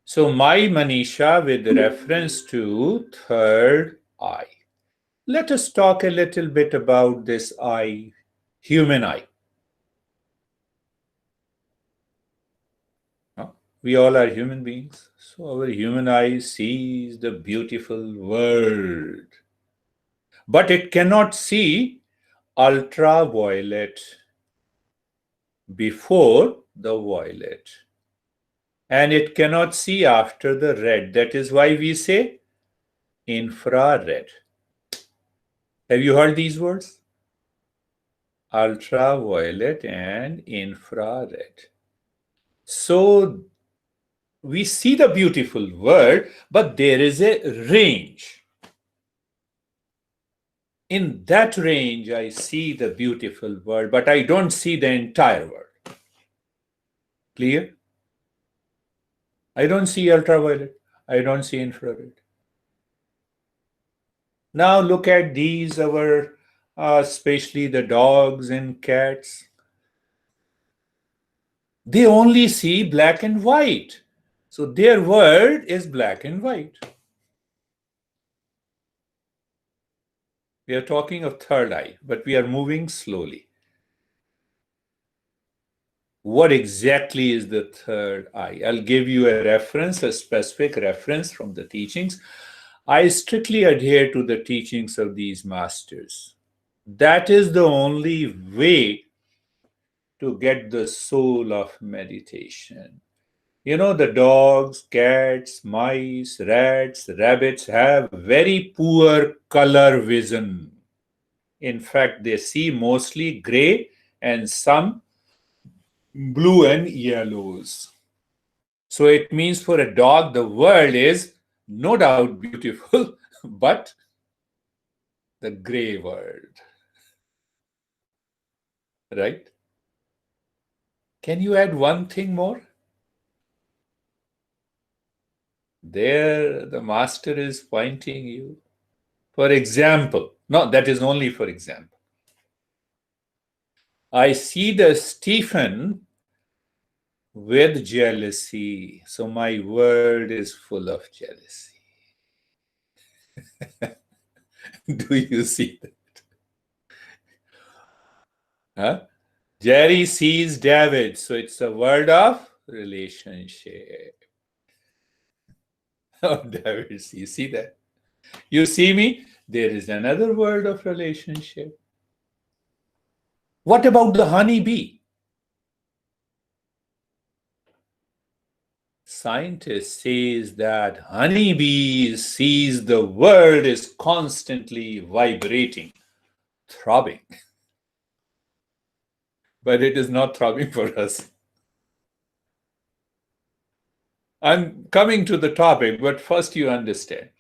So my Manisha with reference to third eye. Let us talk a little bit about this eye, human eye. We all are human beings. So our human eye sees the beautiful world. But it cannot see ultraviolet before the violet. And it cannot see after the red. That is why we say infrared. Have you heard these words? Ultraviolet and infrared. So we see the beautiful world, but there is a range. In that range, I see the beautiful world, but I don't see the entire world. Clear? I don't see ultraviolet. I don't see infrared. Now look at these, especially the dogs and cats. They only see black and white. So their world is black and white. We are talking of third eye, but we are moving slowly. What exactly is the third eye? I'll give you a reference, a specific reference from the teachings. I strictly adhere to the teachings of these masters. That is the only way to get the soul of meditation. You know, the dogs, cats, mice, rats, rabbits have very poor color vision. In fact, they see mostly gray and some blue and yellows. So it means for a dog, the world is no doubt beautiful, but the gray world. Right? Can you add one thing more? There, the master is pointing you. For example, no, that is only for example. I see the Stephen with jealousy. So my world is full of jealousy. Do you see that? Huh? Jerry sees David. So it's a world of relationship. Oh, David, you see that? You see me? There is another world of relationship. What about the honeybee? Scientist says that honeybee sees the world is constantly vibrating, throbbing. But it is not throbbing for us. I'm coming to the topic, but first you understand.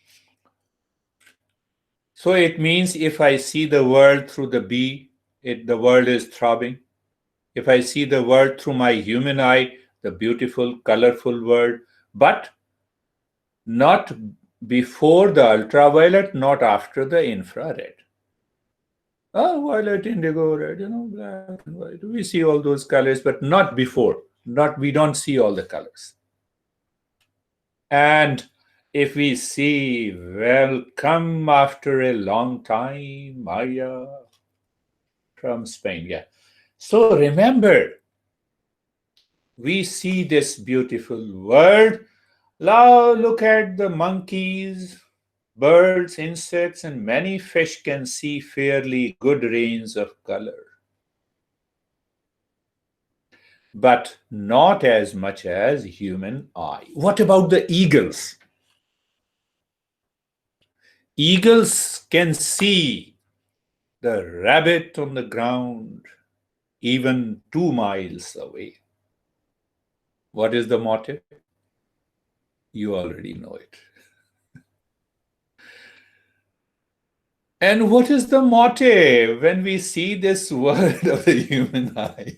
So it means if I see the world through the bee, the world is throbbing. If I see the world through my human eye, the beautiful, colorful world, but not before the ultraviolet, not after the infrared. Oh, violet, indigo, red, black and white. We see all those colors, but not before. We don't see all the colors. And if we see, welcome after a long time, Maya from Spain. Yeah. So remember, we see this beautiful world. Now look at the monkeys, birds, insects, and many fish can see fairly good range of color. But not as much as human eye. What about the eagles? Eagles can see the rabbit on the ground even 2 miles away. What is the motive? You already know it. And what is the motive when we see this world of the human eye?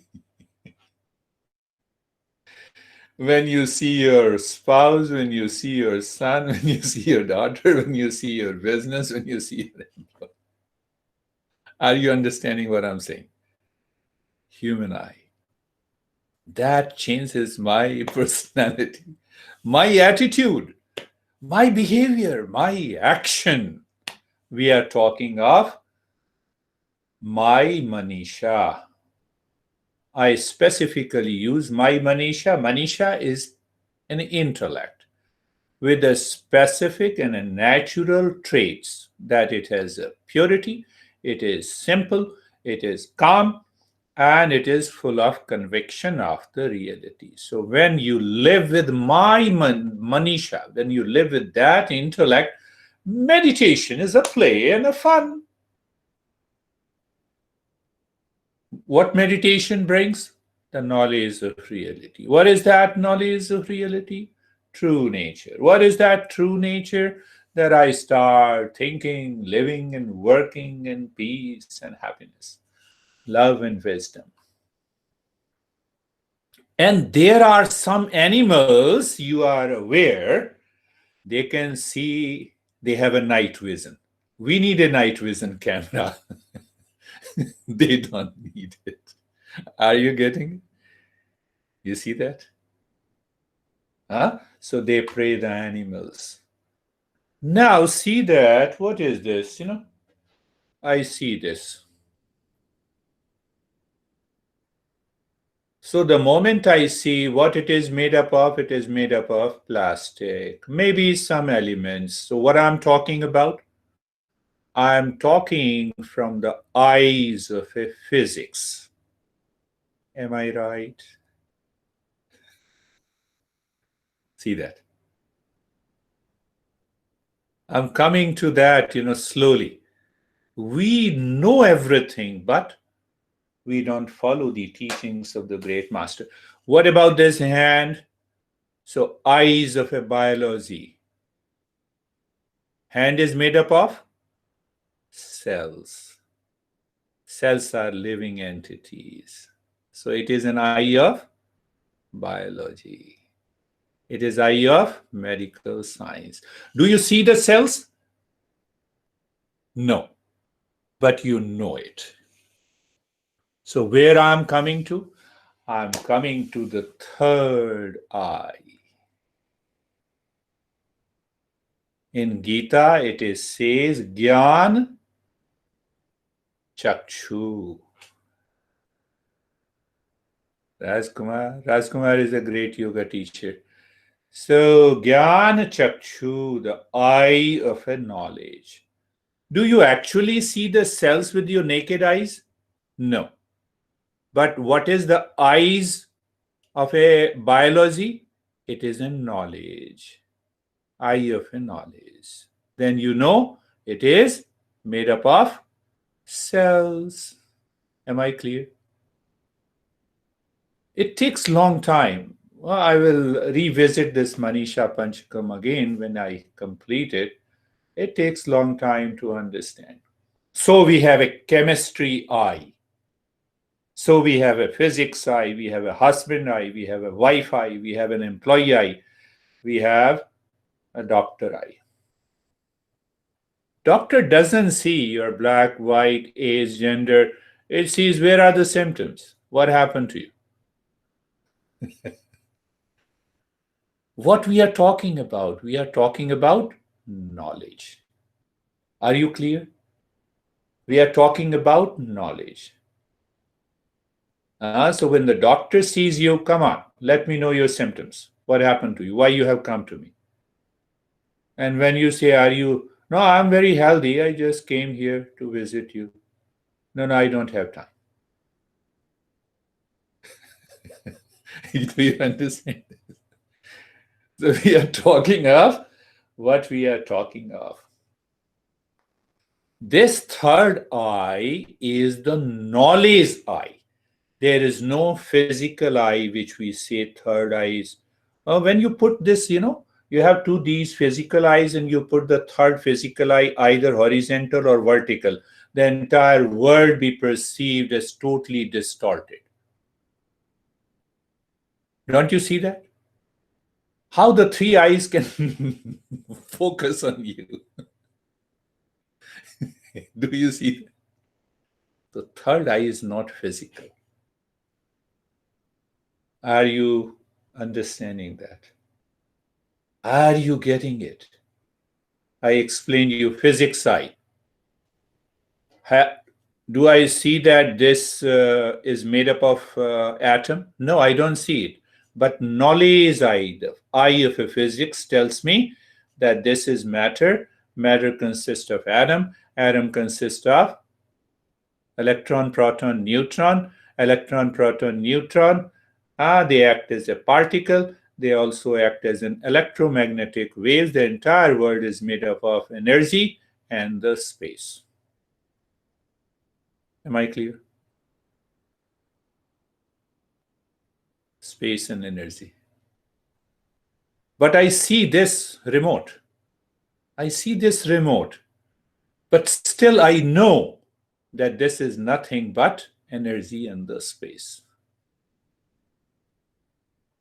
When you see your spouse, when you see your son, when you see your daughter, when you see your business, when you see your employer. Are you understanding what I'm saying? Human eye. That changes my personality. my attitude, my behavior, my action. We are talking of my Manisha. I specifically use my Manisha. Manisha is an intellect with a specific and a natural traits that it has a purity, it is simple, it is calm, and it is full of conviction of the reality. So when you live with my Manisha, when you live with that intellect, meditation is a play and a fun. What meditation brings? The knowledge of reality. What is that knowledge of reality? True nature. What is that true nature? That I start thinking, living, and working in peace and happiness, love and wisdom. And there are some animals, you are aware, they can see, they have a night vision. We need a night vision camera. They don't need it. Are you getting it? You see that? Huh? So they prey the animals. Now see that, what is this? I see this. So the moment I see what it is made up of, it is made up of plastic, maybe some elements. So what I'm talking about? I'm talking from the eyes of a physics. Am I right? See that? I'm coming to that, slowly. We know everything, but we don't follow the teachings of the great master. What about this hand? So, eyes of a biology. Hand is made up of cells. Cells are living entities. So, it is an eye of biology. It is eye of medical science. Do you see the cells? No, but you know it. So, where I'm coming to? I'm coming to the third eye. In Gita, it is says Gyan Chakshu. Rajkumar is a great yoga teacher. So Gyan Chakshu, the eye of a knowledge. Do you actually see the cells with your naked eyes? No. But what is the eyes of a biology? It is a knowledge. Eye of a knowledge. Then you know it is made up of cells. Am I clear? It takes long time. Well, I will revisit this Manisha Panchakam again when I complete it. It takes long time to understand. So we have a chemistry eye. So we have a physics eye, we have a husband eye, we have a wife eye, we have an employee eye, we have a doctor eye. Doctor doesn't see your black, white, age, gender. It sees where are the symptoms. What happened to you? What we are talking about? We are talking about knowledge. Are you clear? We are talking about knowledge. So when the doctor sees you, come on, let me know your symptoms. What happened to you? Why you have come to me? And when you say, no, I'm very healthy. I just came here to visit you. No, I don't have time. Do you understand? So we are talking of what we are talking of. This third eye is the knowledge eye. There is no physical eye, which we say third eyes. When you put this, you have two these physical eyes and you put the third physical eye either horizontal or vertical. The entire world be perceived as totally distorted. Don't you see that? How the three eyes can focus on you. Do you see that? The third eye is not physical. Are you understanding that? Are you getting it? I explained you physics side. Do I see that this is made up of atom? No, I don't see it. But knowledge eye of a physics tells me that this is matter. Matter consists of atom. Atom consists of electron, proton, neutron. Electron, proton, neutron. They act as a particle. They also act as an electromagnetic wave. The entire world is made up of energy and the space. Am I clear? Space and energy. But I see this remote. I see this remote. But still, I know that this is nothing but energy and the space.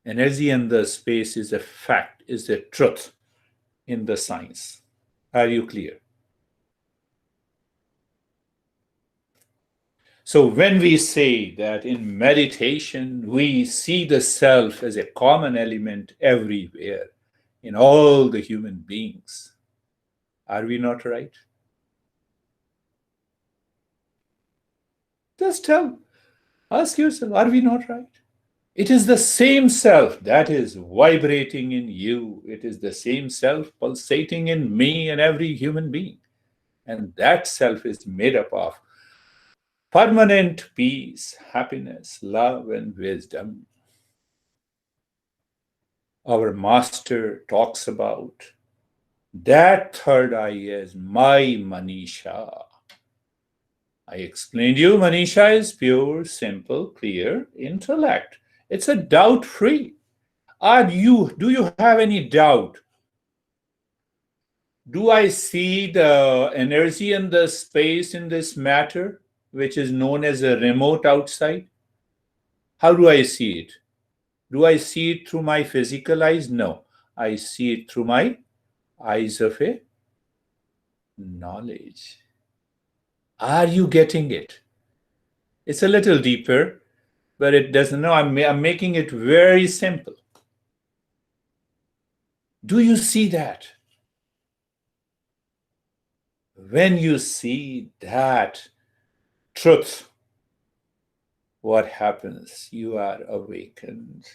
Energy and the space is a fact, is a truth in the science. Are you clear? So when we say that in meditation, we see the self as a common element everywhere in all the human beings, are we not right? Just ask yourself, are we not right? It is the same self that is vibrating in you. It is the same self pulsating in me and every human being. And that self is made up of permanent peace, happiness, love, and wisdom. Our master talks about that third eye as my Manisha. I explained you, Manisha is pure, simple, clear intellect. It's a doubt free. Do you have any doubt? Do I see the energy and the space in this matter, which is known as a remote outside? How do I see it? Do I see it through my physical eyes? No. I see it through my eyes of a knowledge. Are you getting it? It's a little deeper, but it doesn't know. I'm making it very simple. Do you see that? When you see that truth, what happens? You are awakened.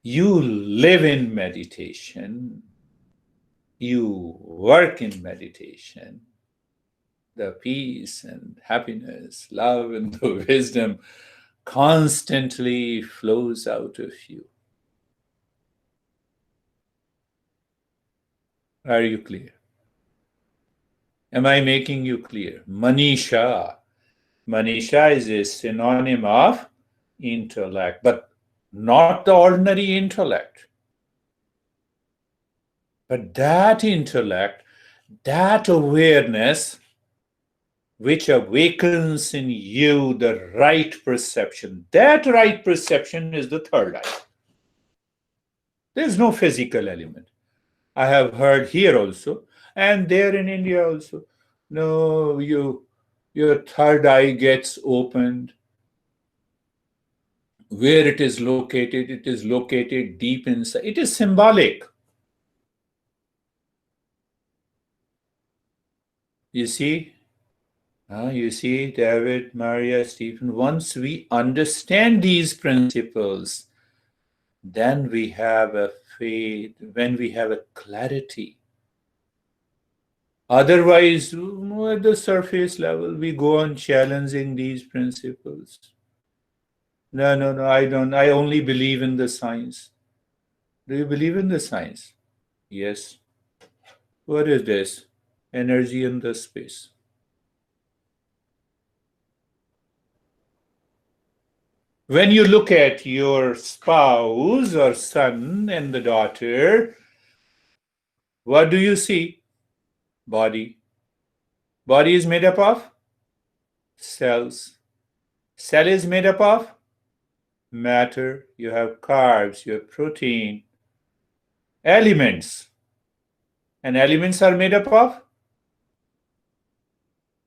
You live in meditation. You work in meditation. The peace and happiness, love, and the wisdom constantly flows out of you. Are you clear? Am I making you clear? Manisha. Manisha is a synonym of intellect, but not the ordinary intellect. But that intellect, that awareness, which awakens in you the right perception, that right perception is the third eye. There's no physical element. I have heard here also, and there in India also. No, your third eye gets opened. Where it is located deep inside. It is symbolic. You see? You see, David, Maria, Stephen, once we understand these principles, then we have a faith, when we have a clarity. Otherwise, at the surface level, we go on challenging these principles. No, I don't. I only believe in the science. Do you believe in the science? Yes. What is this? Energy in the space. When you look at your spouse or son and the daughter, what do you see? Body. Body is made up of cells. Cell is made up of matter. You have carbs, you have protein, elements. And elements are made up of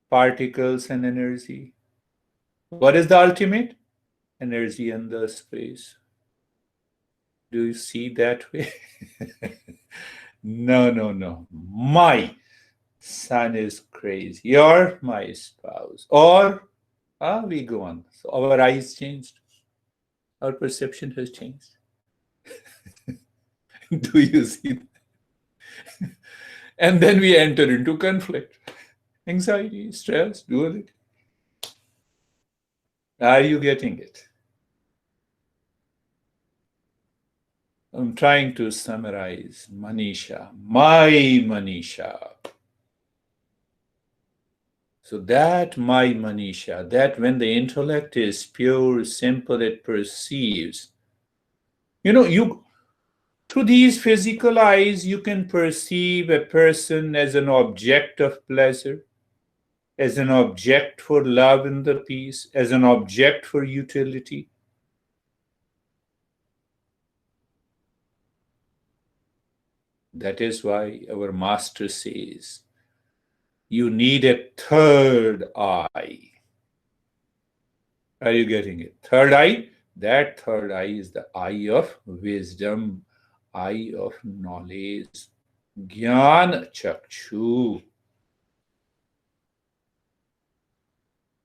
particles and energy. What is the ultimate? Energy and the space. Do you see that way? No, no, no. My son is crazy. You're my spouse. Or we go on. So our eyes changed. Our perception has changed. Do you see that? And then we enter into conflict, anxiety, stress, duality. Are you getting it? I'm trying to summarize Manisha, my Manisha. So that my Manisha, that when the intellect is pure, simple, it perceives. You through these physical eyes, you can perceive a person as an object of pleasure, as an object for love and the peace, as an object for utility. That is why our master says, you need a third eye. Are you getting it? Third eye? That third eye is the eye of wisdom, eye of knowledge. Gyan Chakshu.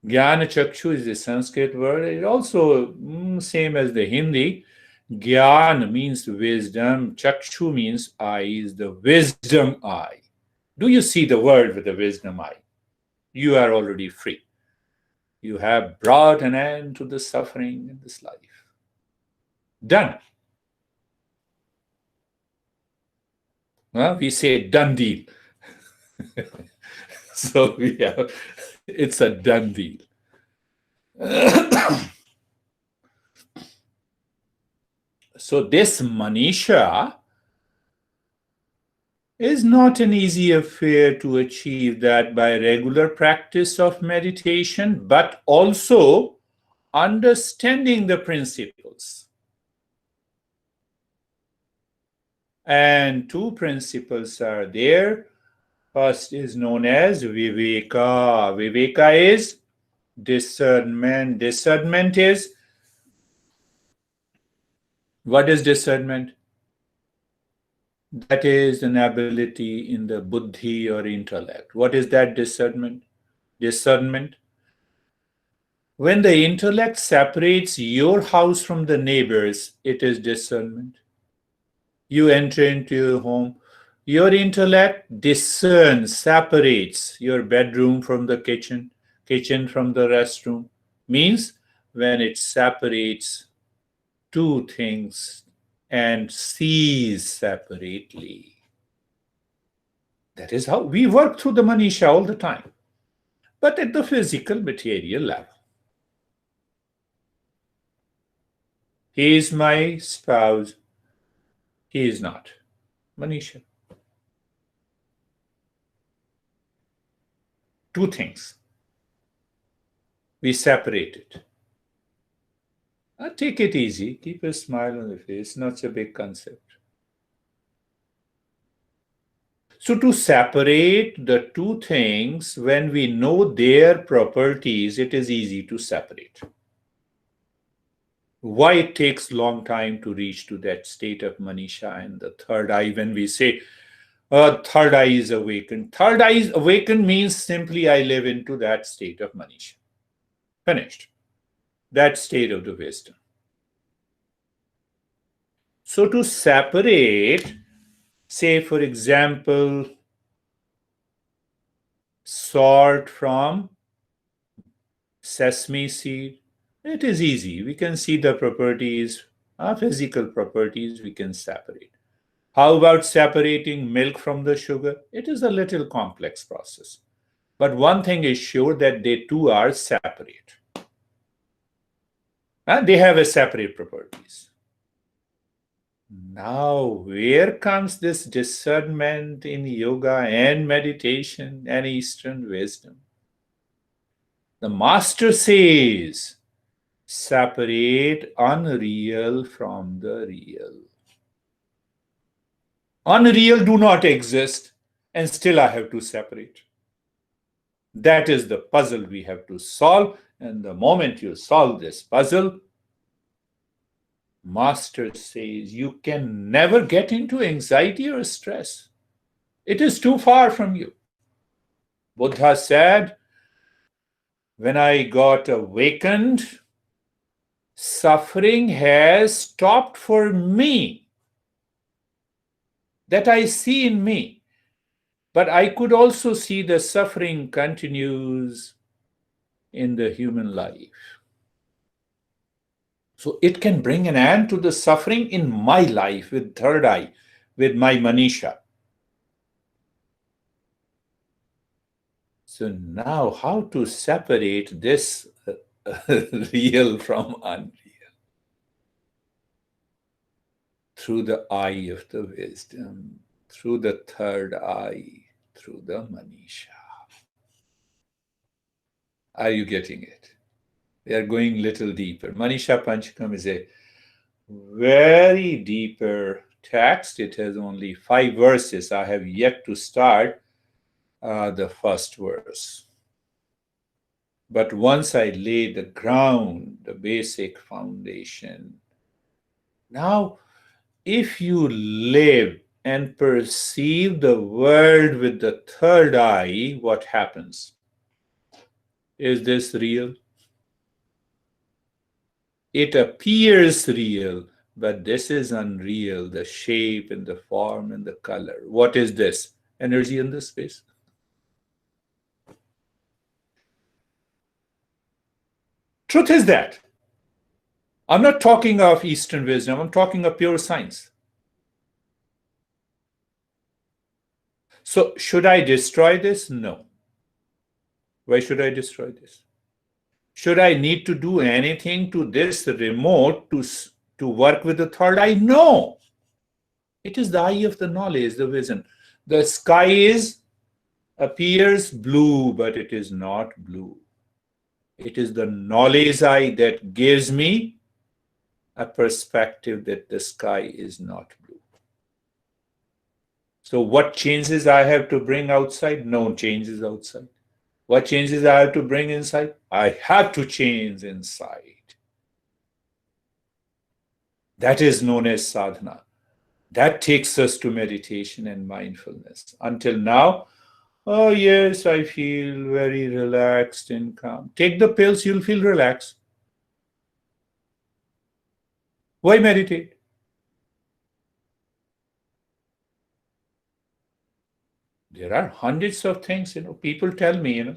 Gyan Chakshu is the Sanskrit word. It also same as the Hindi. Gyan means wisdom. Chakshu means eyes, the wisdom eye. Do you see the word with the wisdom eye? You are already free. You have brought an end to the suffering in this life. Done. Well, we say done deal. So it's a done deal. So this Manisha is not an easy affair to achieve that by regular practice of meditation, but also understanding the principles. And two principles are there. First is known as Viveka. Viveka is discernment. Discernment is, what is discernment? That is an ability in the buddhi or intellect. What is that discernment? Discernment. When the intellect separates your house from the neighbors, it is discernment. You enter into your home, your intellect discerns, separates your bedroom from the kitchen, kitchen from the restroom. Means when it separates two things and sees separately. That is how we work through the Manisha all the time, but at the physical, material level. He is my spouse. He is not. Manisha. Two things. We separate it. Take it easy. Keep a smile on the face. Not a big concept. So to separate the two things, when we know their properties, it is easy to separate. Why it takes long time to reach to that state of Manisha and the third eye when we say, third eye is awakened. Third eye is awakened means simply I live into that state of Manisha. Finished. That state of the wisdom. So to separate, say for example, salt from sesame seed, it is easy. We can see the properties, physical properties, we can separate. How about separating milk from the sugar? It is a little complex process. But one thing is sure that they two are separate. And they have a separate properties. Now, where comes this discernment in yoga and meditation and Eastern wisdom? The master says, separate unreal from the real. Unreal do not exist, and still I have to separate. That is the puzzle we have to solve, and the moment you solve this puzzle, Master says you can never get into anxiety or stress. It is too far from you. Buddha said, when I got awakened, suffering has stopped for me. That I see in me. But I could also see the suffering continues in the human life. So it can bring an end to the suffering in my life with third eye, with my Manisha. So now how to separate this real from unreal? Through the eye of the wisdom, through the third eye, through the Manisha. Are you getting it? We are going little deeper. Manisha Panchakam is a very deeper text. It has only 5 verses. I have yet to start the first verse. But once I lay the ground, the basic foundation, now if you live and perceive the world with the third eye, what happens? Is this real? It appears real, but this is unreal, the shape and the form and the color. What is this? Energy in the space. Truth is that. I'm not talking of Eastern wisdom, I'm talking of pure science. So, should I destroy this? No. Why should I destroy this? Should I need to do anything to this remote to work with the third eye? No. It is the eye of the knowledge, the vision. The sky appears blue, but it is not blue. It is the knowledge eye that gives me a perspective that the sky is not blue. So what changes I have to bring outside? No changes outside. What changes I have to bring inside? I have to change inside. That is known as sadhana. That takes us to meditation and mindfulness. Until now, oh yes, I feel very relaxed and calm. Take the pills, you'll feel relaxed. Why meditate? There are hundreds of things, people tell me,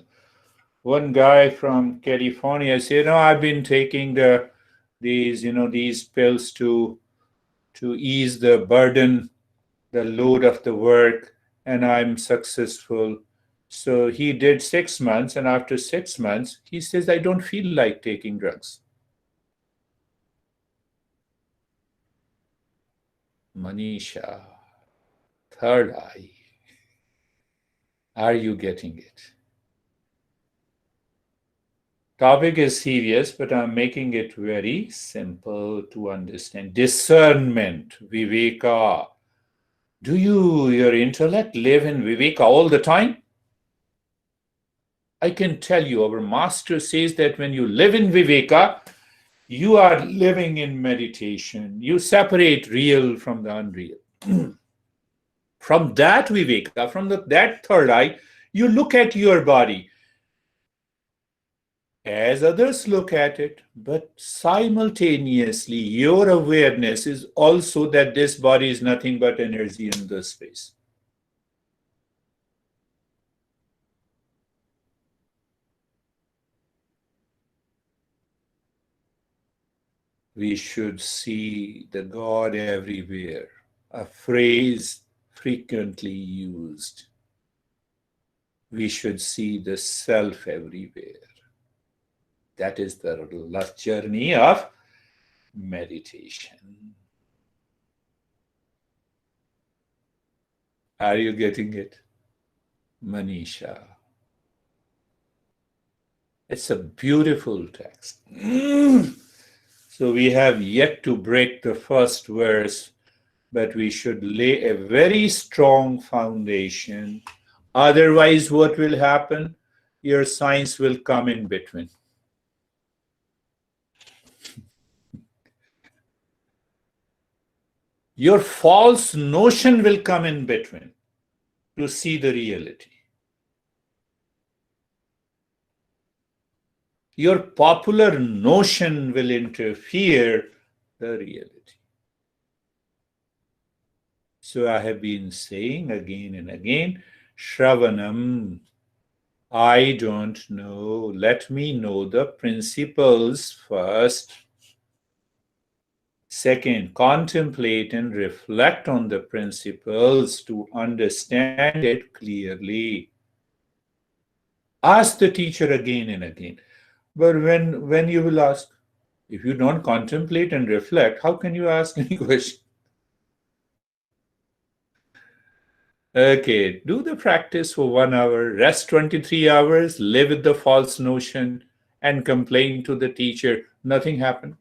one guy from California said, I've been taking these pills to ease the burden, the load of the work, and I'm successful. So he did 6 months, and after 6 months, he says, I don't feel like taking drugs. Manisha, third eye. Are you getting it? Topic is serious, but I'm making it very simple to understand. Discernment, Viveka. Do your intellect live in Viveka all the time? I can tell you, our master says that when you live in Viveka, you are living in meditation. You separate real from the unreal. From that Viveka, from that third eye, you look at your body as others look at it, but simultaneously your awareness is also that this body is nothing but energy in the space. We should see the God everywhere, a phrase frequently used. We should see the self everywhere. That is the last journey of meditation. Are you getting it? Manisha. It's a beautiful text. So we have yet to break the first verse, but we should lay a very strong foundation. Otherwise, what will happen? Your science will come in between. Your false notion will come in between to see the reality. Your popular notion will interfere the reality. So I have been saying again and again, Shravanam, I don't know. Let me know the principles first. Second, contemplate and reflect on the principles to understand it clearly. Ask the teacher again and again. But when you will ask, if you don't contemplate and reflect, how can you ask any question? Okay, do the practice for 1 hour, rest 23 hours, live with the false notion, and complain to the teacher. Nothing happened.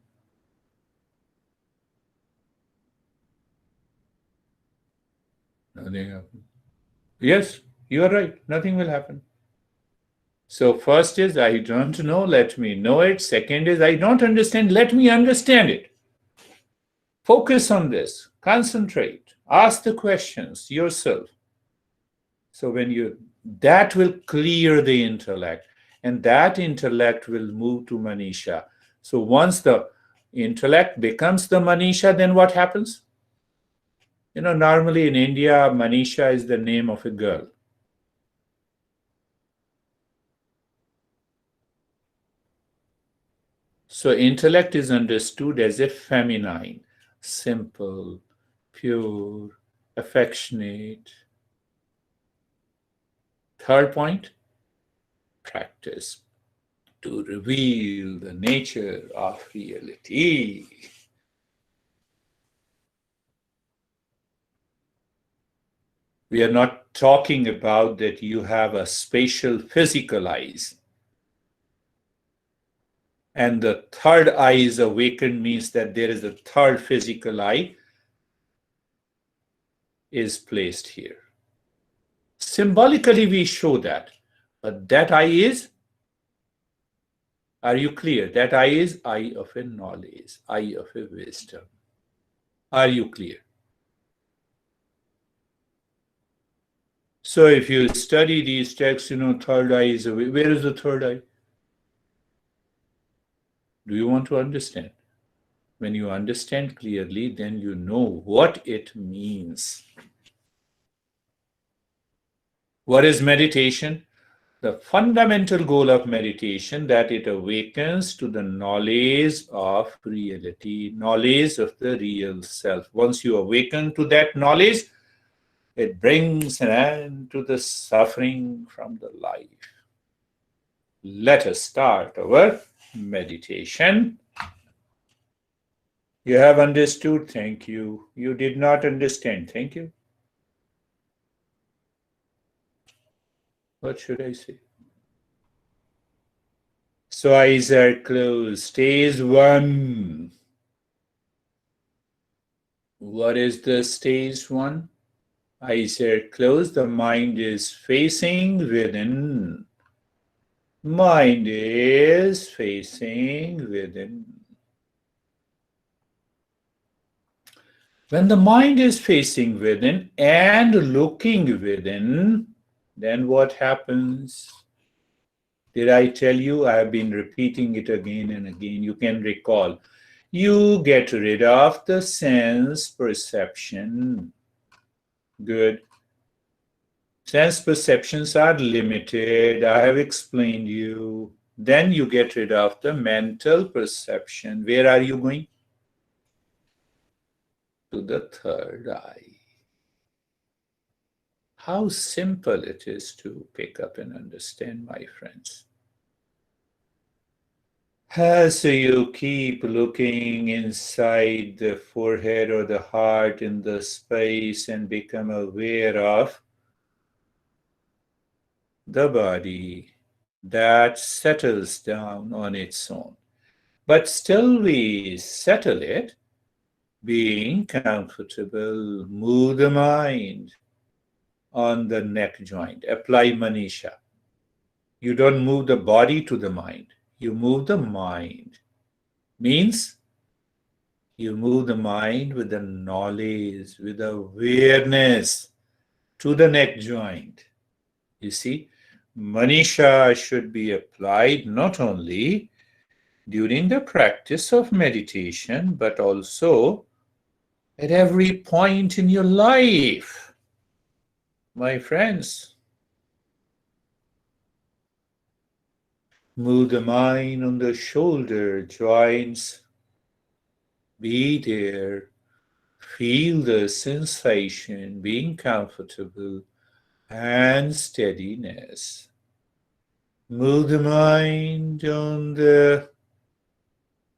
Nothing happened. Yes, you are right. Nothing will happen. So, first is, I don't know, let me know it. Second is, I don't understand, let me understand it. Focus on this, concentrate, ask the questions yourself. So, that will clear the intellect, and that intellect will move to Manisha. So, once the intellect becomes the Manisha, then what happens? Normally in India, Manisha is the name of a girl. So intellect is understood as a feminine, simple, pure, affectionate. Third point, practice to reveal the nature of reality. We are not talking about that you have a spatial physical eyes. And the third eye is awakened means that there is a third physical eye is placed here. Symbolically, we show that. But that eye is, are you clear? That eye is eye of a knowledge, eye of a wisdom. Are you clear? So if you study these texts, third eye is away. Where is the third eye? Do you want to understand? When you understand clearly, then you know what it means. What is meditation? The fundamental goal of meditation that it awakens to the knowledge of reality, knowledge of the real self. Once you awaken to that knowledge, it brings an end to the suffering from the life. Let us start our meditation. You have understood, thank you. You did not understand, thank you. What should I say? So eyes are closed. Stage 1. What is the stage 1? Eyes are closed. The mind is facing within. Mind is facing within. When the mind is facing within and looking within, then what happens? Did I tell you? I have been repeating it again and again. You can recall. You get rid of the sense perception. Good. Sense perceptions are limited. I have explained you. Then you get rid of the mental perception. Where are you going? To the third eye. How simple it is to pick up and understand, my friends. So you keep looking inside the forehead or the heart in the space and become aware of the body that settles down on its own. But still we settle it, being comfortable, move the mind on the neck joint. Apply Manisha. You don't move the body to the mind. You move the mind. Means You move the mind with the knowledge, with awareness to the neck joint. You see, Manisha should be applied not only during the practice of meditation, but also at every point in your life, my friends. Move the mind on the shoulder joints. Be there. Feel the sensation, being comfortable and steadiness. Move the mind on the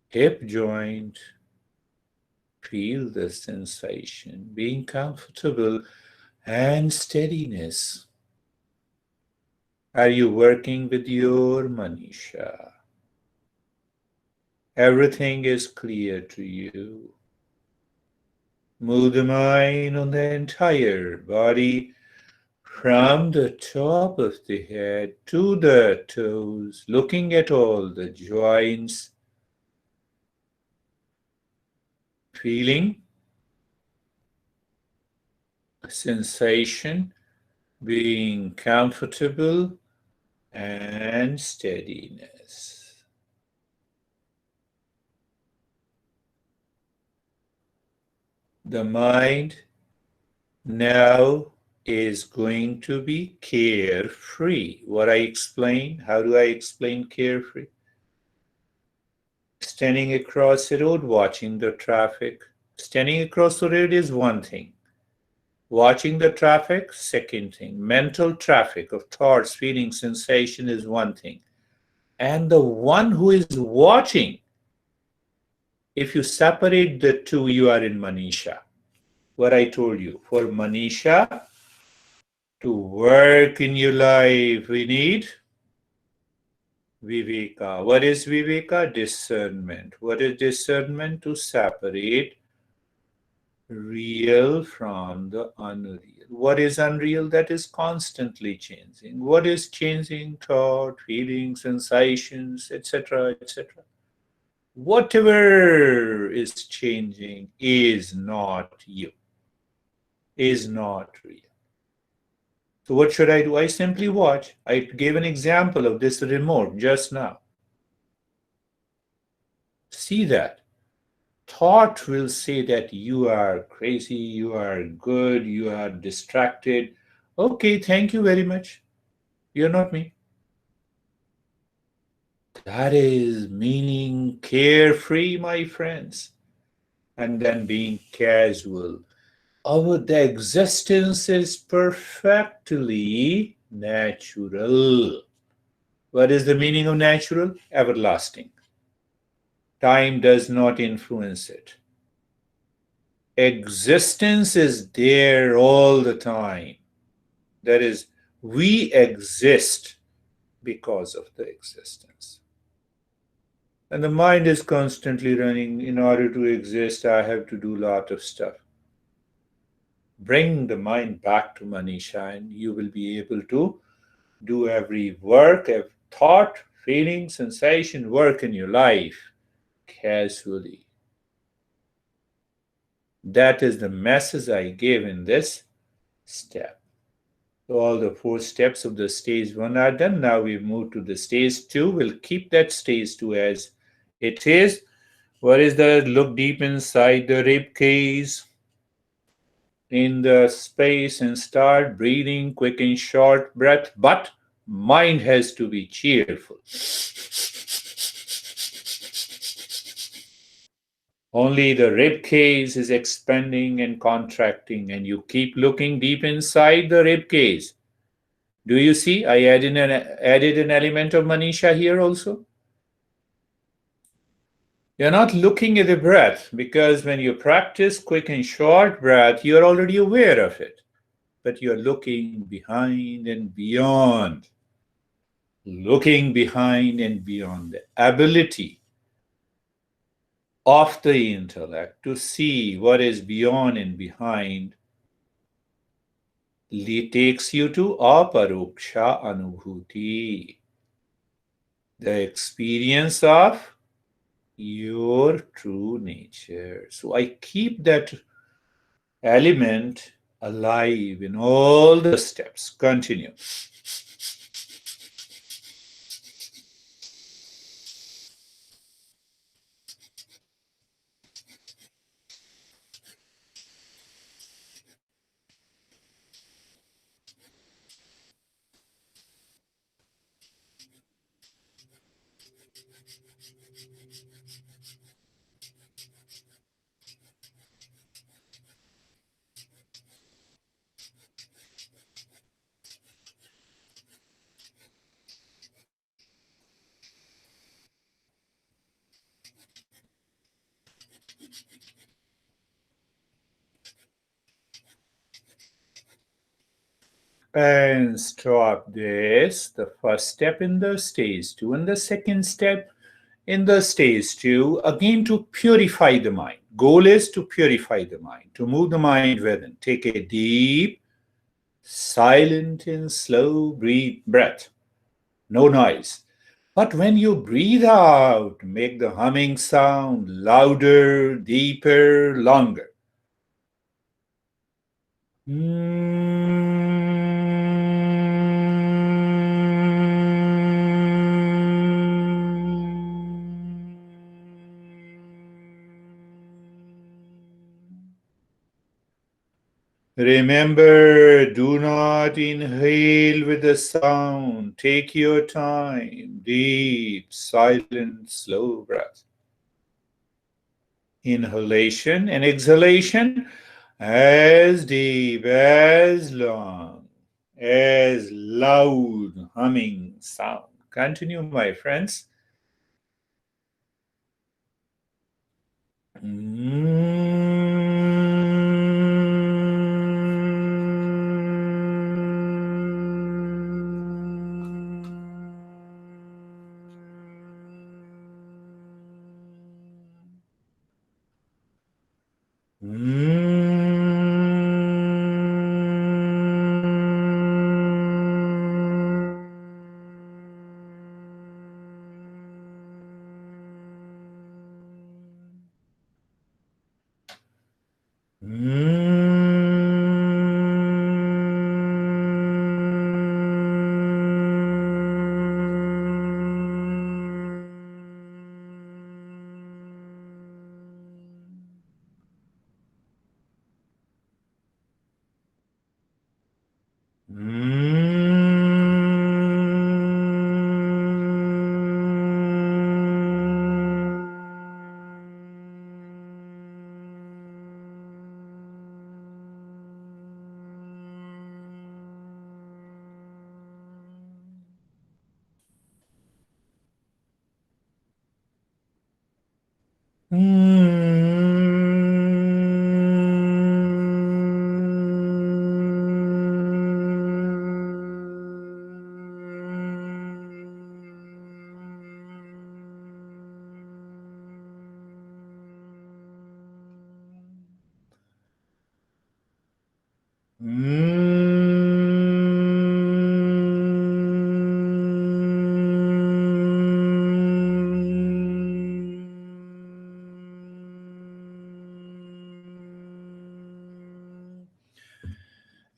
hip joint. Feel the sensation, being comfortable and steadiness. Are you working with your Manisha? Everything is clear to you. Move the mind on the entire body from the top of the head to the toes, looking at all the joints, feeling sensation, being comfortable and steadiness. The mind now is going to be carefree. What I explain, how do I explain carefree? Standing across the road, watching the traffic. Standing across the road is one thing. Watching the traffic, second thing. Mental traffic of thoughts, feelings, sensation is one thing. And the one who is watching, if you separate the two, you are in Manisha. What I told you, for Manisha to work in your life, we need Viveka. What is Viveka? Discernment. What is discernment? To separate real from the unreal. What is unreal? That is constantly changing. What is changing? Thought, feelings, sensations, etc., etc. Whatever is changing is not you, is not real. So what should I do? I simply watch. I gave an example of this remote just now. See that. Thought will say that you are crazy, you are good, you are distracted. Okay, thank you very much. You're not me. That is meaning carefree, my friends. And then being casual. The existence is perfectly natural. What is the meaning of natural? Everlasting. Time does not influence it. Existence is there all the time. That is, we exist because of the existence. And the mind is constantly running. In order to exist, I have to do a lot of stuff. Bring the mind back to Manisha, and you will be able to do every work, every thought, feeling, sensation, work in your life casually. That is the message I gave in this step. So all the 4 steps of the stage 1 are done. Now we move to the stage 2. We'll keep that stage 2 as it is. What is the look deep inside the rib cage in the space and start breathing, quick and short breath, but mind has to be cheerful. Only the rib cage is expanding and contracting, and you keep looking deep inside the rib cage. Do you see? I added an element of Manisha here also. You're not looking at the breath, because when you practice quick and short breath, you're already aware of it. But you're looking behind and beyond. Looking behind and beyond. The ability of the intellect to see what is beyond and behind takes you to aparoksha anubhuti, the experience of your true nature. So I keep that element alive in all the steps. Continue. And stop this. The first step in the stage two, and the second step in the stage two, again to purify the mind. Goal is to purify the mind, to move the mind within. Take a deep, silent, and slow breath. No noise. But when you breathe out, make the humming sound louder, deeper, longer. Remember, do not inhale with the sound. Take your time. Deep, silent, slow breath. Inhalation and exhalation as deep, as long, as loud humming sound. Continue, my friends.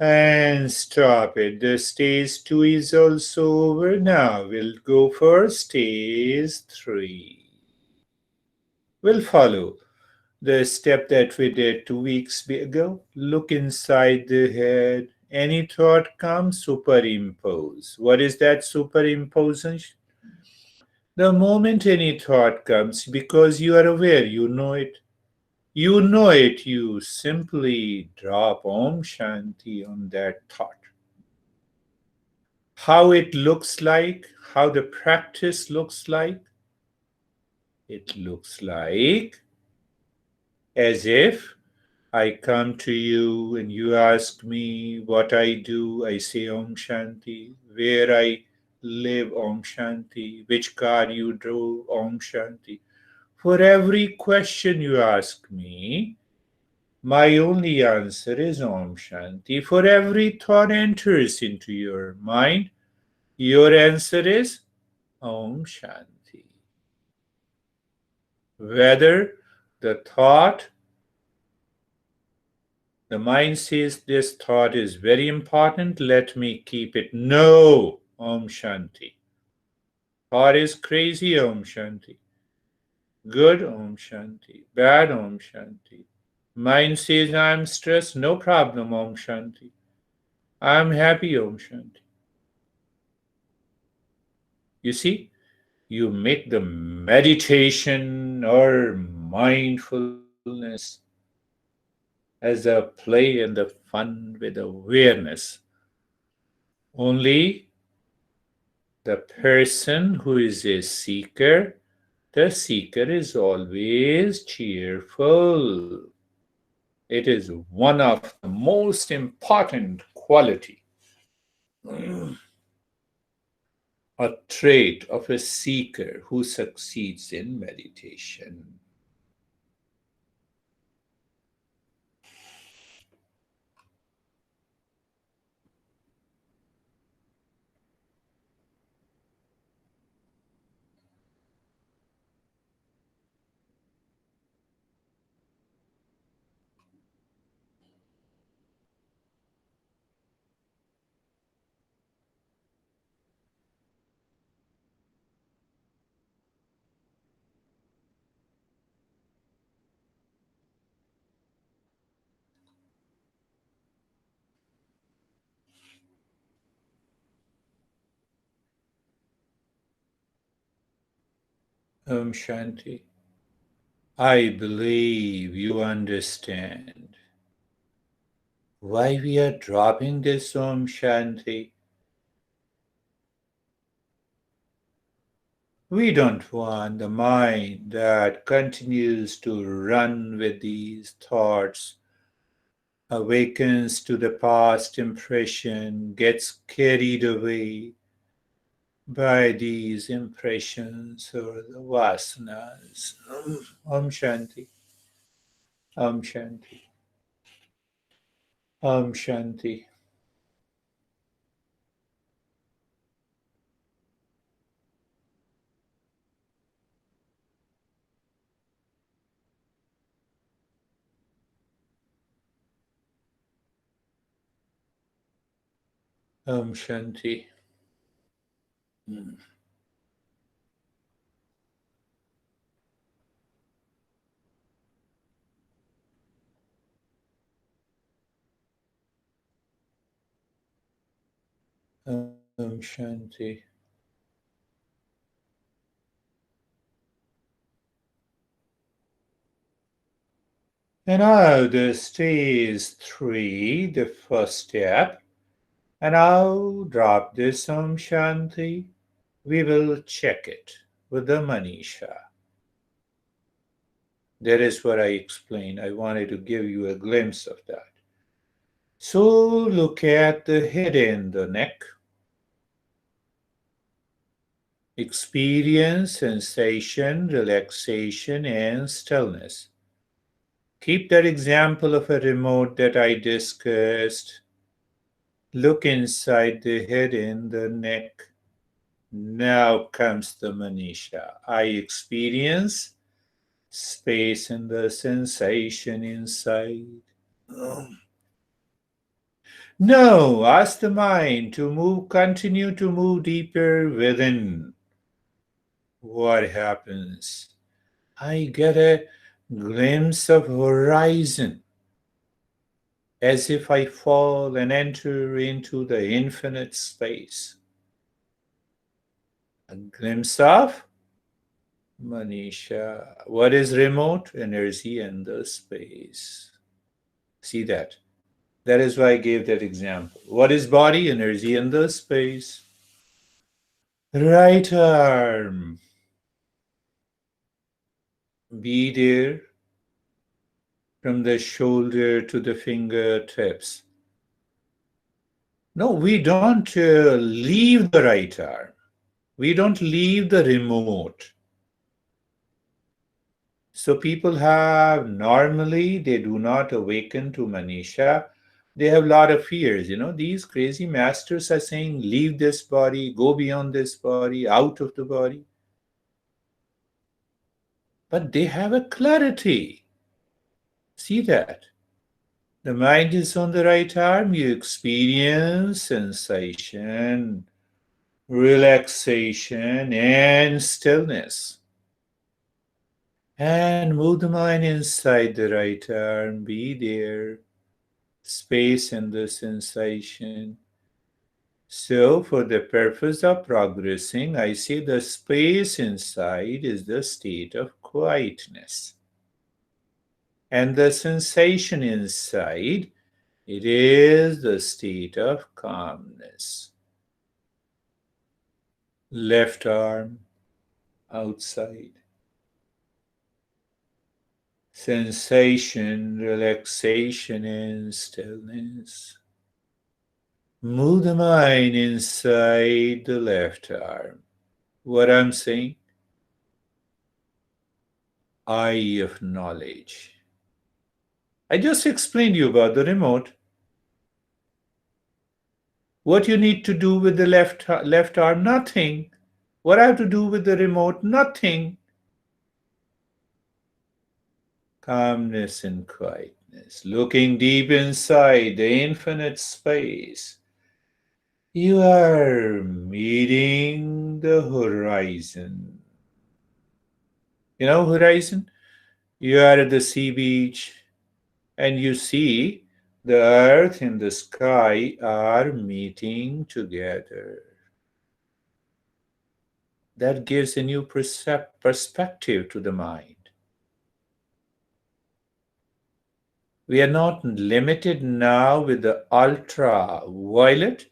And stop it. The stage two is also over now. We'll go for stage three. We'll follow the step that we did 2 weeks ago. Look inside the head. Any thought comes, superimpose. What is that superimposition? The moment any thought comes, because you are aware, you simply drop Om Shanti on that thought. How it looks like, how the practice looks like, it looks like as if I come to you and you ask me what I do, I say Om Shanti, where I live Om Shanti, which car you drove Om Shanti. For every question you ask me, my only answer is Om Shanti. For every thought enters into your mind, your answer is Om Shanti. Whether the thought, the mind says this thought is very important, let me keep it. No, Om Shanti. Thought is crazy, Om Shanti. Good, Om Shanti. Bad, Om Shanti. Mind says I'm stressed, no problem, Om Shanti. I'm happy, Om Shanti. You see, you make the meditation or mindfulness as a play and the fun with awareness. Only the person who is a seeker, the seeker is always cheerful. It is one of the most important quality, a trait of a seeker who succeeds in meditation. Shanti. I believe you understand why we are dropping this Om Shanti. We don't want the mind that continues to run with these thoughts, awakens to the past impression, gets carried away by these impressions or the vasanas. Om Shanti, Om Shanti, Om Shanti, Om Shanti. Om Shanti. And now the stage 3, the first step. And now drop this Om Shanti. We will check it with the Manisha. That is what I explained. I wanted to give you a glimpse of that. So look at the head and the neck. Experience sensation, relaxation, and stillness. Keep that example of a remote that I discussed. Look inside the head and the neck. Now comes the Manisha. I experience space and the sensation inside. No, ask the mind to move, continue to move deeper within. What happens? I get a glimpse of horizon, as if I fall and enter into the infinite space. A glimpse of Manisha. What is remote? Energy and the space. See that? That is why I gave that example. What is body? Energy and the space. Right arm. Be there from the shoulder to the fingertips. No, we don't leave the right arm. We don't leave the remote. So people have normally, they do not awaken to Manisha. They have a lot of fears. These crazy masters are saying, leave this body, go beyond this body, out of the body. but they have a clarity. See that? The mind is on the right arm, you experience sensation, relaxation, and stillness. And move the mind inside the right arm, be there, space and the sensation. So, for the purpose of progressing, I say the space inside is the state of quietness. And the sensation inside, it is the state of calmness. Left arm outside. Sensation, relaxation, and stillness. Move the mind inside the left arm. What I'm saying? Eye of knowledge. I just explained you about the remote. What you need to do with the left arm? Nothing. What I have to do with the remote? Nothing. Calmness and quietness. Looking deep inside the infinite space. You are meeting the horizon. You know horizon? You are at the sea beach and you see the earth and the sky are meeting together. That gives a new perspective to the mind. We are not limited now with the ultraviolet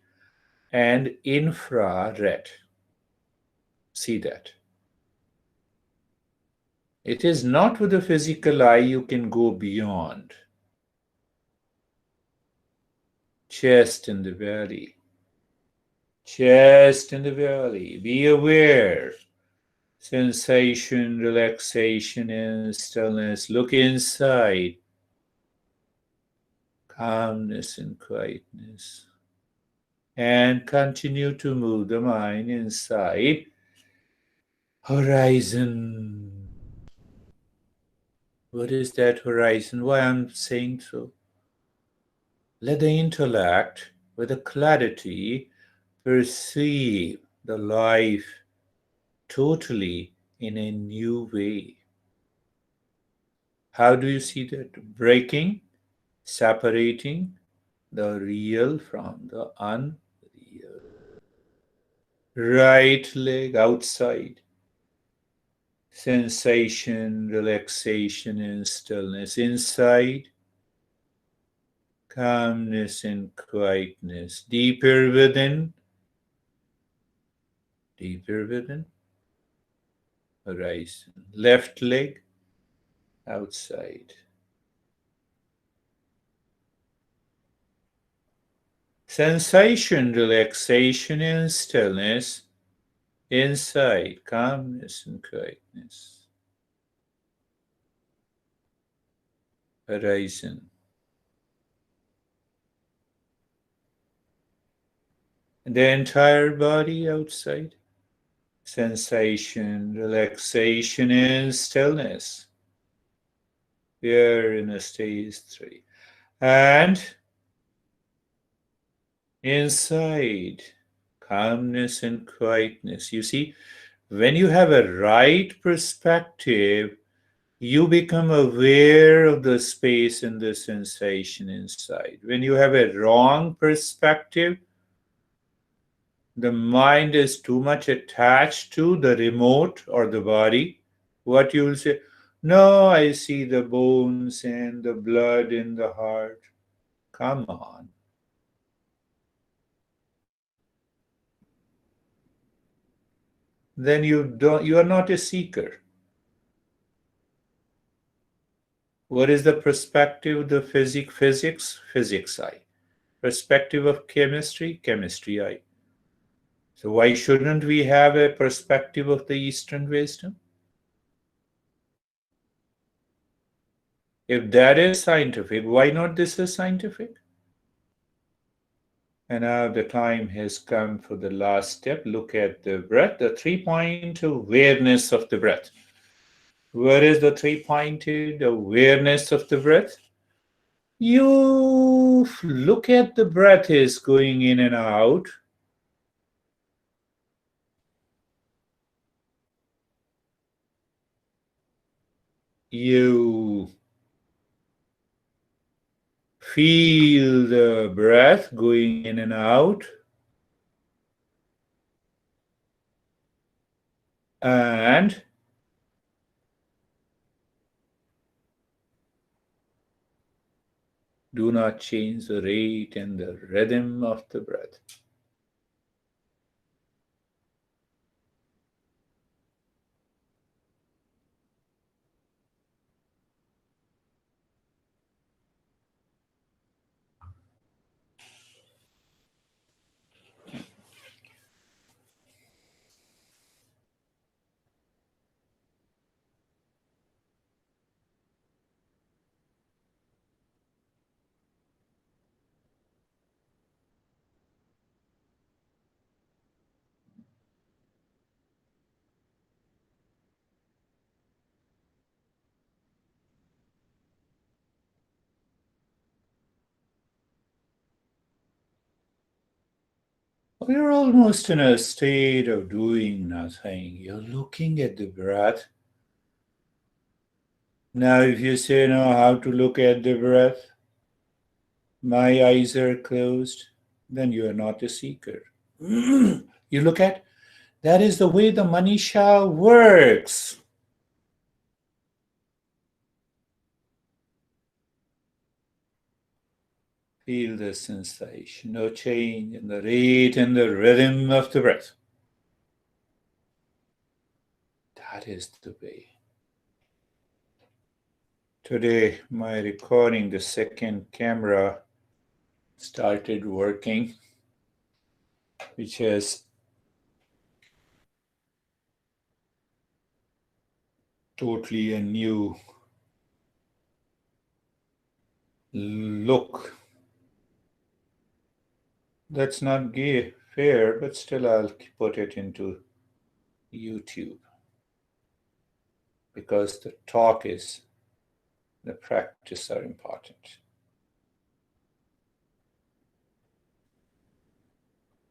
and infrared. See that. It is not with the physical eye you can go beyond. Chest in the belly. Chest in the belly. Be aware. Sensation, relaxation, and stillness. Look inside. Calmness and quietness. And continue to move the mind inside. Horizon. What is that horizon? Why I'm saying so? Let the intellect, with a clarity, perceive the life totally in a new way. How do you see that? Breaking, separating the real from the unreal. Right leg outside. Sensation, relaxation, and stillness inside. Calmness and quietness. Deeper within. Deeper within. Horizon. Left leg outside. Sensation, relaxation, and stillness inside. Calmness and quietness. Horizon. The entire body outside. Sensation, relaxation, and stillness. We are in a stage 3. And inside, calmness and quietness. You see, when you have a right perspective, you become aware of the space and the sensation inside. When you have a wrong perspective, the mind is too much attached to the remote or the body. What you will say, no, I see the bones and the blood in the heart. Come on. Then you are not a seeker. What is the perspective of the physics eye. Perspective of chemistry eye. So why shouldn't we have a perspective of the Eastern wisdom? If that is scientific, why not this is scientific? And now the time has come for the last step. Look at the breath, the 3-point awareness of the breath. Where is the three-pointed awareness of the breath? You look at the breath is going in and out. You feel the breath going in and out. And do not change the rate and the rhythm of the breath. You're almost in a state of doing nothing. You're looking at the breath. Now, if you say, no, how to look at the breath, my eyes are closed, then you are not a seeker. You look at, that is the way the Manisha works. Feel the sensation, no change in the rate and the rhythm of the breath. That is the way. Today, my recording, the second camera started working, which has totally a new look. That's not gay, fair, but still I'll put it into YouTube because the talk is, the practice are important.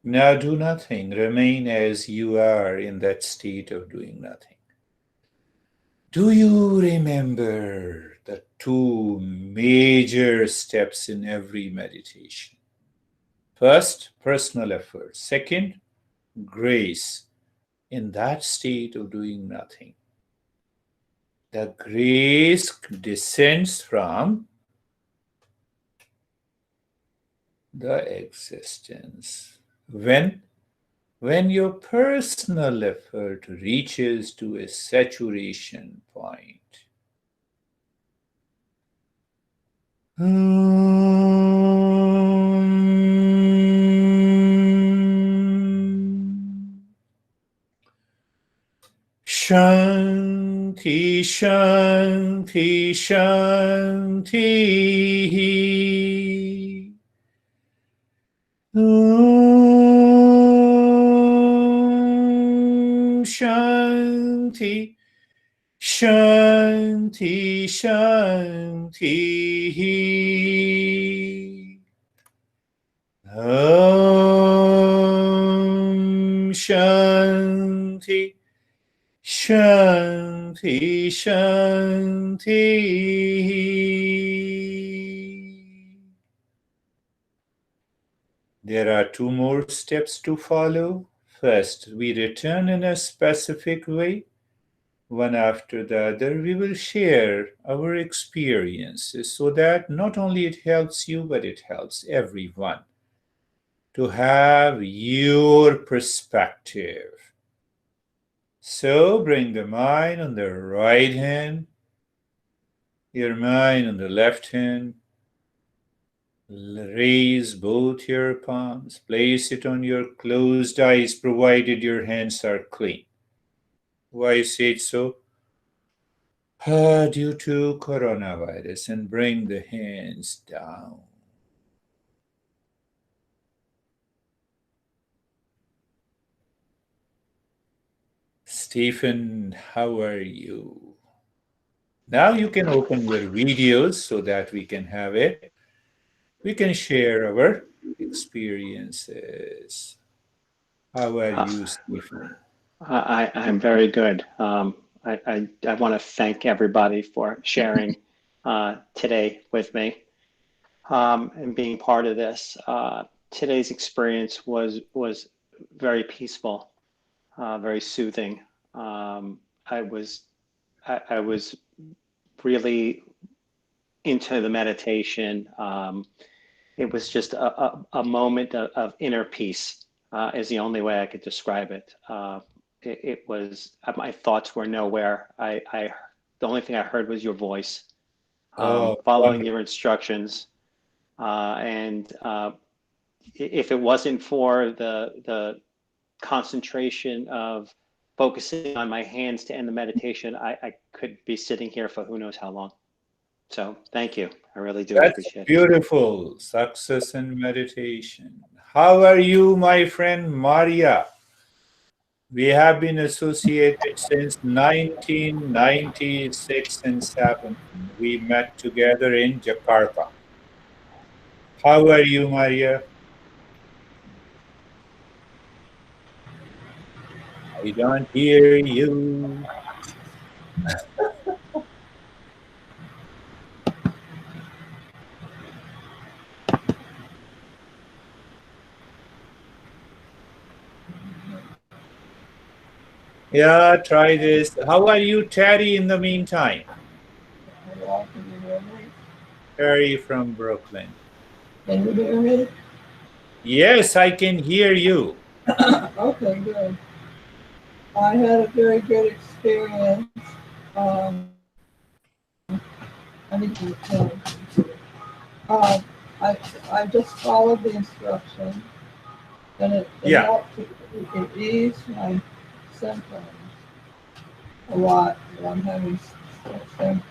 Now do nothing, remain as you are in that state of doing nothing. Do you remember the two major steps in every meditation? First, personal effort. Second, grace. In that state of doing nothing, the grace descends from the existence. When your personal effort reaches to a saturation point, Shanti, Shanti, Shanti. Shanti, Shanti, Shanti. Shanti, Shanti, Shanti. There are two more steps to follow. First, we return in a specific way. One after the other, we will share our experiences so that not only it helps you, but it helps everyone to have your perspective. So bring the mind on the right hand, your mind on the left hand. Raise both your palms, place it on your closed eyes, provided your hands are clean. Why say it so? Due to coronavirus, and bring the hands down. Stephen, how are you? Now you can open your videos so that we can share our experiences. How are Uh, you, Stephen? I'm very good. I want to thank everybody for sharing today with me and being part of this. Today's experience was very peaceful, very soothing. I was I was really into the meditation. It was just a moment of inner peace, is the only way I could describe it. It was, my thoughts were nowhere. The only thing I heard was your voice, Oh, following wonderful. your instructions. And if it wasn't for the concentration of focusing on my hands to end the meditation, I could be sitting here for who knows how long. So thank you. I really do That's appreciate it. beautiful. Success in meditation. How are you, my friend Maria? We have been associated since 1996 and 7. We met together in Jakarta. How are you, Maria? I don't hear you. Yeah, try this. How are you, Terry, in the meantime? Hello, can you hear me? Terry from Brooklyn. Can you hear me? Yes, I can hear you. Okay, good. I had a very good experience. Um, I need to um, I, I just followed the instructions and it Yeah, helped, it eased my symptoms a lot. I'm having symptoms.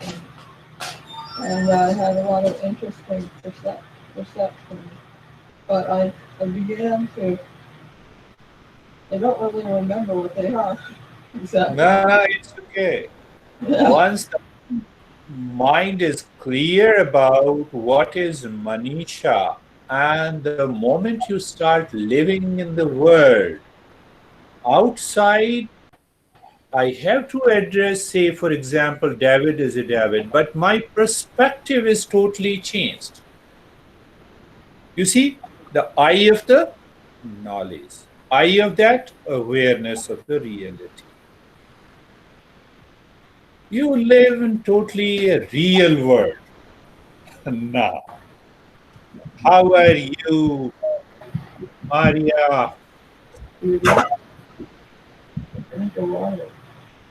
And I had a lot of interesting perceptions. But I began to, I don't really remember what they are exactly. no, no, it's okay. Yeah. Once the mind is clear about what is Manisha, and the moment you start living in the world outside, I have to address, say, for example, David is a David, but my perspective is totally changed. You see, the eye of the knowledge, eye of that awareness of the reality. You live in totally a real world now. How are you, Maria? Drink of water.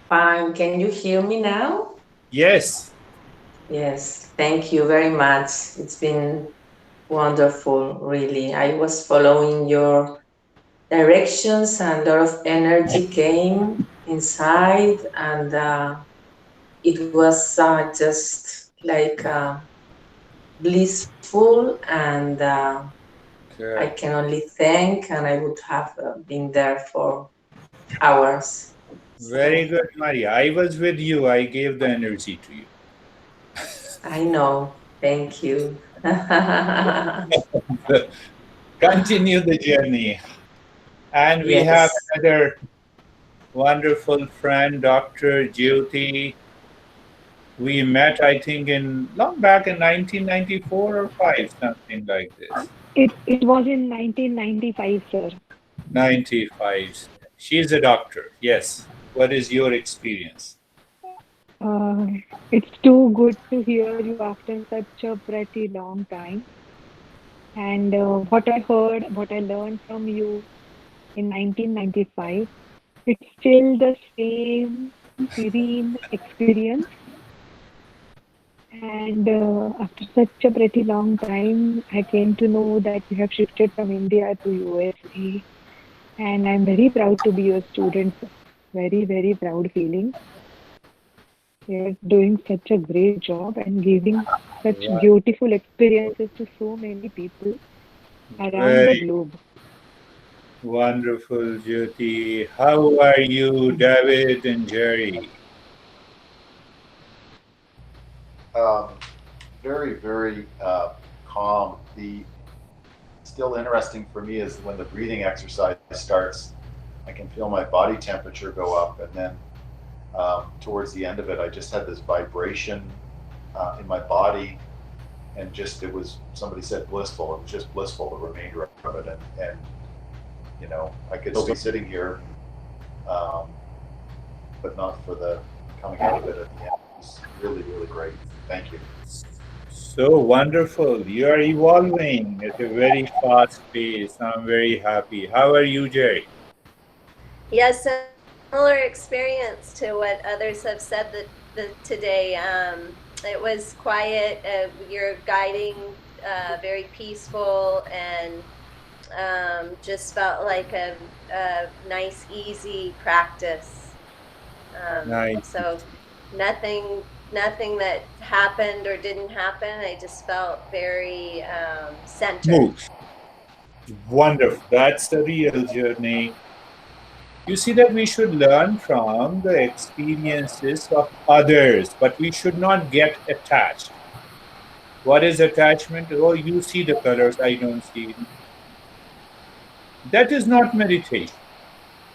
Fine. Can you hear me now? Yes, Yes. Thank you very much. It's been wonderful, really. I was following your directions and a lot of energy came inside, and it was just like blissful, and I good. can only thank, and I would have been there for hours. Very So good, Maria. I was with you. I gave the energy to you. I know. Thank you. Continue the journey. And we have Yes. another wonderful friend, Dr. Jyoti. We met, I think, in long back in 1994 or 5, something like this. It was in 1995, sir. 95. She's a doctor. Yes. What is your experience? Uh, it's too good to hear you after such a pretty long time. And what I heard, what I learned from you in 1995, it's still the same serene experience. And after such a pretty long time, I came to know that you have shifted from India to USA. And I'm very proud to be your student, sir. Very, very proud feeling. You're doing such a great job and giving such Wo- beautiful experiences to so many people around the Very globe. wonderful, Jyoti. How are you, David and Jerry? Very, very calm. The still interesting for me is when the breathing exercise starts, I can feel my body temperature go up, and then towards the end of it, I just had this vibration in my body, and just it was, somebody said blissful. It was just blissful, the remainder of it, and you know, I could still be sitting here, but not for the coming out of it at the end. It was really, really great. Thank you. So wonderful. You are evolving at a very fast pace. I'm very happy. How are you, Jerry? Yes, similar experience to what others have said today. It was quiet. You're guiding, very peaceful, and just felt like a nice, easy practice. Nice. So nothing that happened or didn't happen. I just felt very centered. Smooth. Wonderful. That's the real journey. You see that we should learn from the experiences of others, but we should not get attached. What is attachment? Oh, you see the colors, I don't see it. That is not meditation.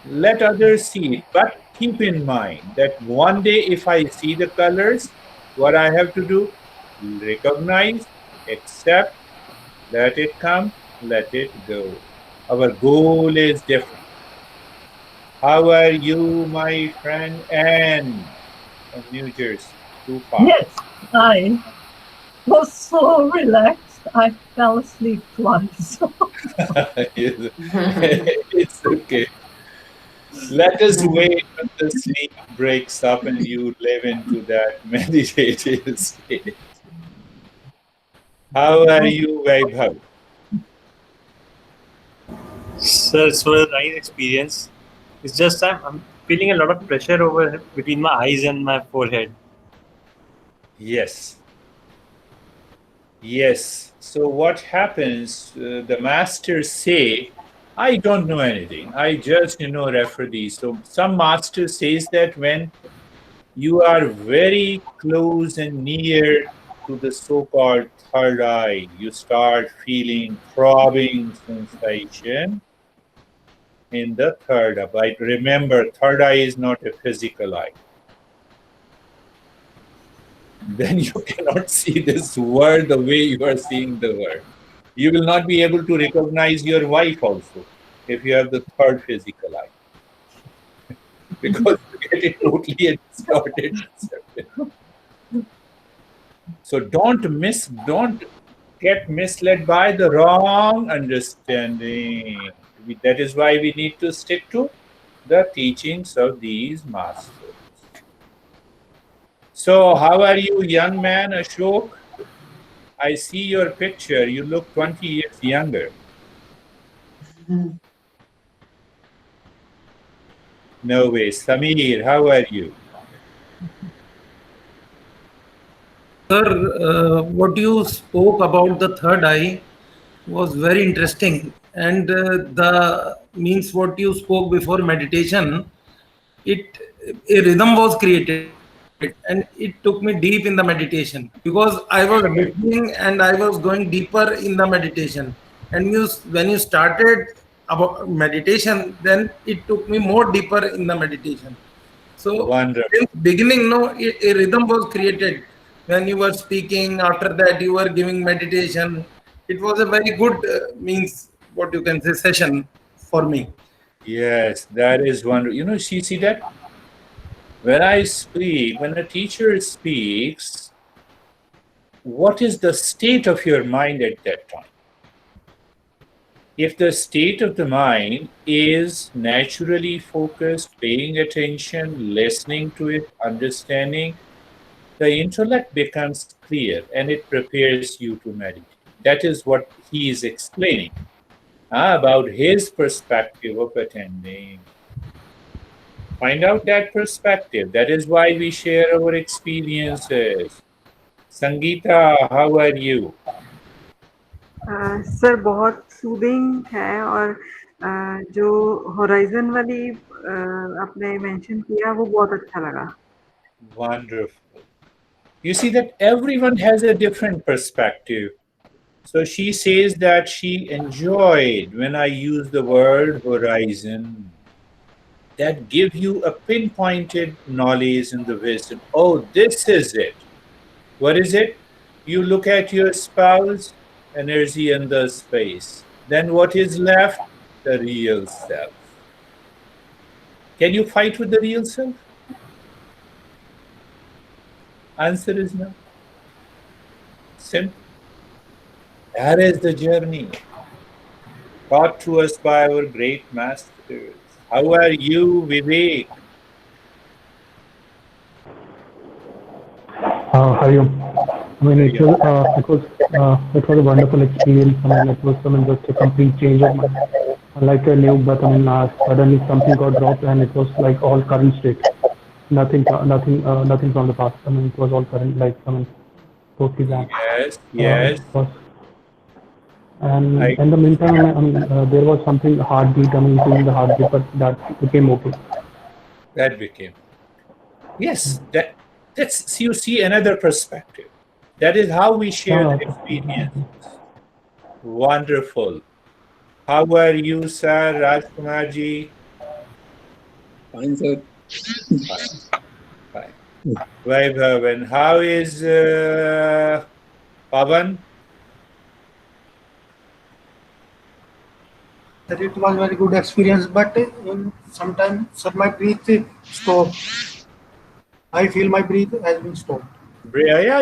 Let others see it, but keep in mind that one day if I see the colors, what I have to do? Recognize, accept, let it come, let it go. Our goal is different. How are you, my friend Anne from New Jersey? Too far. Yes, I was so relaxed, I fell asleep twice. It's okay. Let us wait when the sleep breaks up and you live into that meditative state. How are you, Vaibhav? Sir, it was a nice experience. It's just I'm feeling a lot of pressure over between my eyes and my forehead. Yes. Yes. So what happens, the masters say, I don't know anything. I just, refer these. So some master says that when you are very close and near to the so-called third eye, you start feeling throbbing sensation in the third eye. But remember, third eye is not a physical eye. Then you cannot see this world the way you are seeing the world. You will not be able to recognize your wife also if you have the third physical eye. Because you get it totally distorted. So don't get misled by the wrong understanding. That is why we need to stick to the teachings of these masters. So how are you, young man, Ashok? I see your picture. You look 20 years younger. No way. Samir, how are you? Sir, what you spoke about the third eye was very interesting, and the means what you spoke before meditation, a rhythm was created, and it took me deep in the meditation because I was listening and I was going deeper in the meditation. And when you started about meditation, then it took me more deeper in the meditation. So Wonderful. since beginning, no, a rhythm was created. When you were speaking, after that you were giving meditation. It was a very good means what you can say session for me. Yes, that is wonderful. See that? When I speak, when a teacher speaks, what is the state of your mind at that time? If the state of the mind is naturally focused, paying attention, listening to it, understanding, the intellect becomes clear and it prepares you to meditate. That is what he is explaining about his perspective of attending. Find out that perspective. That is why we share our experiences. Sangeeta, how are you? Sir बहुत soothing है और जो horizon वाली आपने mention किया वो बहुत अच्छा लगा. Wonderful. You see that everyone has a different perspective. So she says that she enjoyed when I use the word horizon. That give you a pinpointed knowledge and the wisdom. Oh, this is it. What is it? You look at your spouse, energy and the space. Then what is left? The real self. Can you fight with the real self? Answer is no. Simple. That is the journey taught to us by our great masters. How are you, Vivek? How are you? I mean, it was a wonderful experience. I mean, it was just a complete change of mind, like a new birth. I mean, suddenly something got dropped, and it was like all current state. Nothing from the past. I mean, it was all current. Like, I mean, totally blank. Yes, yes. It was, and I, in the meantime, I mean, there was something heartbeat. I mean, feeling the heartbeat, but that became okay. that became. Yes, that's you see another perspective. That is how we share the experience. Wonderful. How are you, sir, Rajkumarji? Fine, sir. Fine. Vaibhav, and how is Pavan? That it was very good experience, but sometimes sir, my breath stop. I feel my breath has been stopped. Yeah,